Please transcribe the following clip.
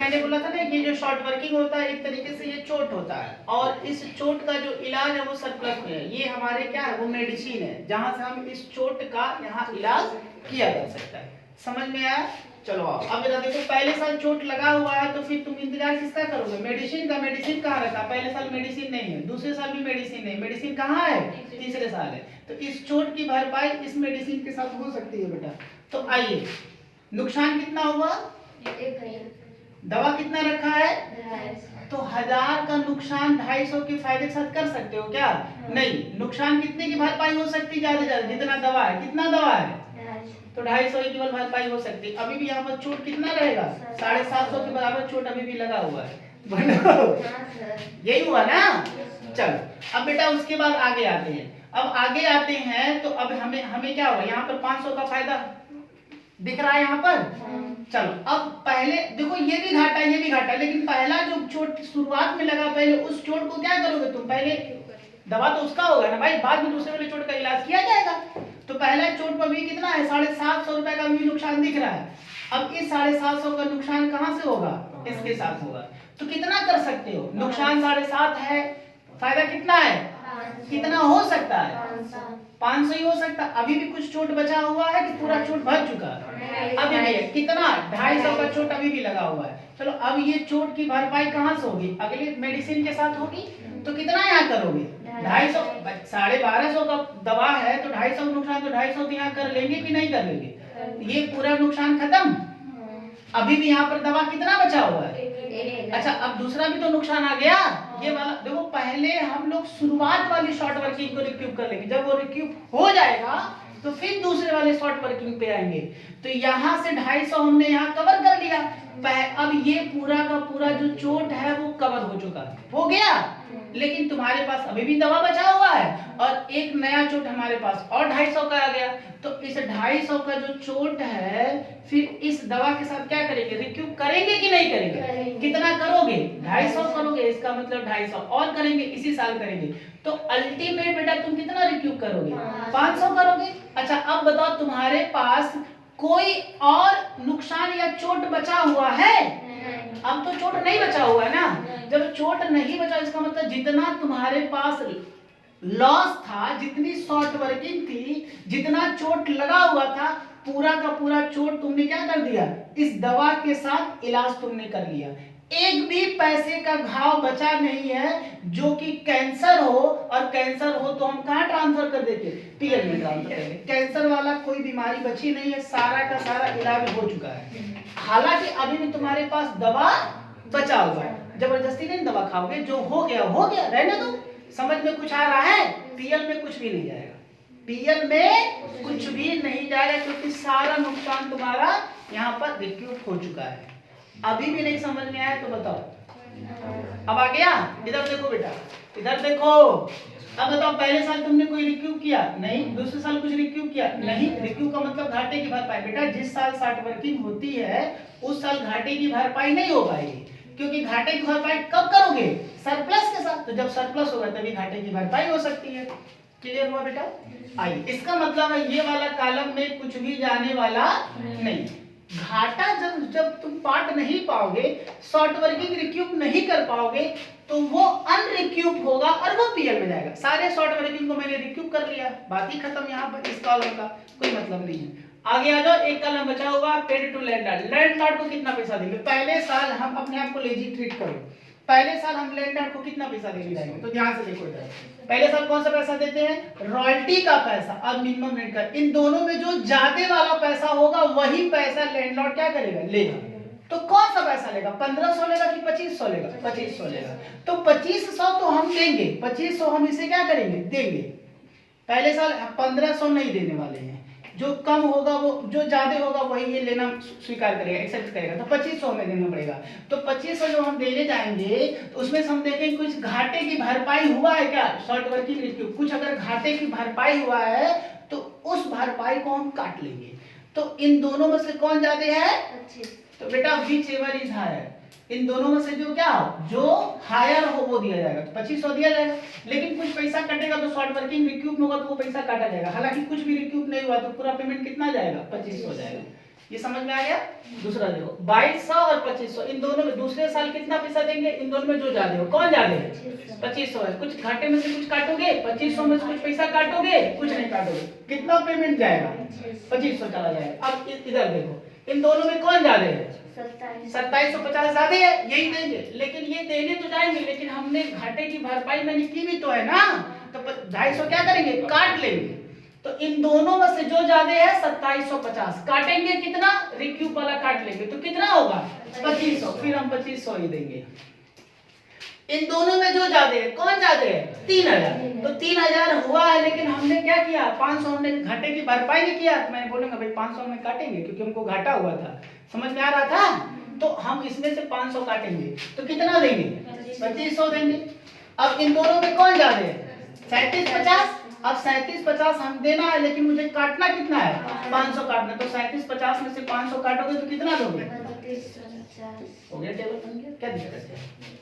मैंने बोला था ना कि जो शॉर्ट वर्किंग होता है एक तरीके से ये चोट होता है, और इस चोट का जो इलाज है वो सरप्लस में है। ये हमारे क्या है, वो मेडिसिन है जहां से हम इस चोट का यहाँ इलाज किया जा सकता है। समझ में आया? चलो अब जरा देखो, पहले साल चोट लगा हुआ है तो फिर तुम इंतजार किसका करोगे? मेडिसिन का। मेडिसिन कहाँ रखा? पहले साल मेडिसिन नहीं है, दूसरे साल भी मेडिसिन नहीं, मेडिसिन कहाँ है? तीसरे साल है। तो इस चोट की भरपाई इस मेडिसिन के साथ हो सकती है बेटा। तो आइए, नुकसान कितना हुआ? दवा कितना रखा है? तो 1000 का नुकसान 250 के फायदे के साथ कर सकते हो क्या? नहीं। नुकसान कितने की भरपाई हो सकती है? ज्यादा से ज्यादा जितना दवा है। कितना दवा है? तो 250 की केवल भरपाई हो सकती है। अभी भी यहाँ पर चोट कितना रहेगा? 750 के बराबर चोट अभी भी लगा हुआ है। यही हुआ ना? चलो अब बेटा उसके बाद आगे आते हैं। अब आगे आते हैं तो अब हमें क्या होगा? यहाँ पर 500 का फायदा दिख रहा है यहाँ पर। चलो अब पहले देखो, ये भी घाटा है, ये भी घाटा है, लेकिन पहला जो चोट शुरुआत में लगा, पहले उस चोट को क्या करोगे तुम? पहले दवा तो उसका होगा ना भाई, बाद में दूसरे वाले चोट का इलाज किया जाएगा। तो पहला चोट पर भी कितना है? 750 रुपए का भी नुकसान दिख रहा है। अब इस 750 का नुकसान कहाँ से होगा? इसके साथ होगा। तो कितना कर सकते हो? नुकसान 750 है, फायदा कितना है? कितना हो सकता है? 500 ही हो सकता। अभी भी कुछ चोट बचा हुआ है कि पूरा चोट भर चुका है? अभी भी है। कितना? 250 का चोट अभी भी लगा हुआ है। चलो अब ये चोट की भरपाई कहाँ से होगी? अगले मेडिसिन के साथ होगी। तो कितना यहाँ करोगे? 250। 1250 का दवा है तो 250 नुकसान, तो 250 यहाँ कर लेंगे कि नहीं कर लेंगे? ये पूरा नुकसान खत्म। अभी भी यहाँ पर दवा कितना बचा हुआ है? अच्छा अब दूसरा भी तो नुकसान आ गया। ये वाला देखो, पहले हम लोग शुरुआत वाली शॉर्ट वर्किंग को रिक्यूब कर लेंगे। जब वो रिक्यूब हो जाएगा तो फिर दूसरे वाले शॉर्ट वर्किंग पे आएंगे। तो यहाँ से 250 हमने यहाँ कवर कर लिया। अब ये पूरा का पूरा जो चोट है वो कवर हो चुका है, हो गया। लेकिन तुम्हारे पास अभी भी दवा बचा हुआ है और एक नया चोट हमारे पास और 250 का आ गया। तो इस 250 का जो चोट है फिर इस दवा के साथ क्या करेंगे? रिक्यूब करेंगे कि नहीं करेंगे? कितना करोगे? 250 करोगे। इसका मतलब 250 और करेंगे, इसी साल करेंगे। तो अल्टीमेट बेटा तुम कितना रिक्यूब करोगे? 500 करोगे। अच्छा अब बताओ, तुम्हारे पास कोई और नुकसान या चोट बचा हुआ है? अब तो चोट नहीं बचा हुआ है ना। जब चोट नहीं बचा इसका मतलब जितना तुम्हारे पास लॉस था, जितनी शॉर्ट वर्किंग थी, जितना चोट लगा हुआ था, पूरा का पूरा चोट तुमने क्या कर दिया? इस दवा के साथ इलाज तुमने कर लिया। एक भी पैसे का घाव बचा नहीं है। जो कि कैंसर हो, और कैंसर हो तो हम कहाँ ट्रांसफर कर देते? पीएल में ट्रांसफर कर देते। कैंसर वाला कोई बीमारी बची नहीं है, सारा का सारा इलाज हो चुका है। हालांकि अभी भी तुम्हारे पास दवा बचा हुआ है। जबरदस्ती नहीं दवा खाओगे, जो हो गया हो गया, रहने दो। समझ में कुछ आ रहा है? पीएल में कुछ भी नहीं जाएगा, पीएल में कुछ भी नहीं जाएगा, क्योंकि सारा नुकसान तुम्हारा यहाँ पर रिक्यूब हो चुका है। अभी भी नहीं समझ में आया तो बताओ। अब आ गया? इधर देखो बेटा, इधर देखो। अब बताओ, पहले साल तुमने कोई रिक्यूब किया? नहीं। दूसरे साल कुछ रिक्यूब किया? नहीं। रिक्यूब का मतलब घाटे की भरपाई। बेटा जिस साल शॉर्ट वर्किंग होती है उस साल घाटे की भरपाई नहीं हो पाएगी, क्योंकि घाटे की भरपाई कब करोगे? सरप्लस के साथ। तो जब सरप्लस होगा तभी घाटे की भरपाई हो सकती है। क्लियर हुआ बेटा? आइए, इसका मतलब है ये वाला कॉलम में कुछ भी जाने वाला नहीं। घाटा जब तुम पार्ट नहीं पाओगे, शॉर्ट वर्किंग रिक्यूब नहीं कर पाओगे, तो वो अनरिक्यूब होगा और वो पीएल में जाएगा। सारे शॉर्ट वर्किंग को मैंने रिक्यूब कर लिया, बात ही खत्म। यहाँ पर इस कॉलम का कोई मतलब नहीं है। आगे आ जाओ, एक कॉलम बचा हुआ, पेड टू लैंडलॉर्ड। लैंडलॉर्ड को कितना पैसा देंगे? पहले साल हम अपने आप को लेजी ट्रीट करो। पहले साल हम लैंडलॉर्ड को कितना पैसा देने जाएंगे? तो ध्यान से देखो इधर। पहले साल कौन सा पैसा देते हैं? रॉयल्टी का पैसा और मिनिमम रेंट का। इन दोनों में जो ज्यादा वाला पैसा होगा वही पैसा लैंडलॉर्ड क्या करेगा? लेगा। तो कौन सा पैसा लेगा? 1500 लेगा कि 2500 लेगा? 2500 लेगा। तो 2500 तो हम देंगे, 2500 हम इसे क्या करेंगे? देंगे। पहले साल 1500 नहीं देने वाले हैं। जो कम होगा वो, जो ज्यादा होगा वही ये लेना स्वीकार करेगा, एक्सेप्ट करेगा। तो 2500 हमें देना पड़ेगा। तो 2500 जो हम देने जाएंगे तो उसमें से हम देखेंगे कुछ घाटे की भरपाई हुआ है क्या? शॉर्ट वर्किंग रिक्यूब कुछ अगर घाटे की भरपाई हुआ है तो उस भरपाई को हम काट लेंगे। तो इन दोनों में से कौन ज्यादा है? तो बेटा विच एवर इज हायर, इन दोनों में से जो क्या हो, जो हायर हो वो दिया जाएगा। तो 2500 दिया जाएगा। लेकिन कुछ पैसा कटेगा तो शॉर्ट वर्किंग रिक्यूब होगा तो वो पैसा काटा जाएगा। हालांकि कुछ भी रिक्यूब नहीं हुआ तो पूरा पेमेंट कितना जाएगा? 2500 जाएगा। ये समझ में आ गया। दूसरा देखो 2200 और 2500, इन दोनों में दूसरे साल कितना पैसा देंगे, इन दोनों में जो ज्यादा हो, कौन ज्यादा है, 2500 है। कुछ घाटे में से कुछ काटोगे, 2500 में से कुछ पैसा काटोगे, कुछ नहीं काटोगे, कितना पेमेंट जाएगा, 2500 चला जाएगा। अब इधर देखो, इन दोनों में कौन ज्यादा है, 2750 ज्यादा है, यही देंगे। लेकिन ये देने तो जाएंगे, लेकिन हमने घाटे की भरपाई मैंने की भी तो है ना, तो 250 क्या करेंगे, काट लेंगे। तो इन दोनों में से जो ज्यादा है 2750, काटेंगे कितना, रिक्यूब वाला काट लेंगे, तो कितना होगा 2500, फिर हम 2500 ही देंगे। इन दोनों में जो ज्यादा है, कौन ज्यादा है, 3000, तो 3000 हुआ है, लेकिन हमने क्या किया, 500 हमने घाटे की भरपाई नहीं किया। तो मैं बोलूंगा भाई 500 में काटेंगे, क्योंकि हमको घाटा हुआ था, समझ में आ रहा था, तो हम इसमें से 500 काटेंगे, तो कितना देंगे, 2500 देंगे। अब इन दोनों में कौन ज्यादा है, 3750। अब 3750 हम देना है, लेकिन मुझे काटना कितना है, 500 काटना, तो 3750 में से 500 काटोगे तो कितना दोगे, हो गया, टेबल बन गया, क्या दिक्कत है।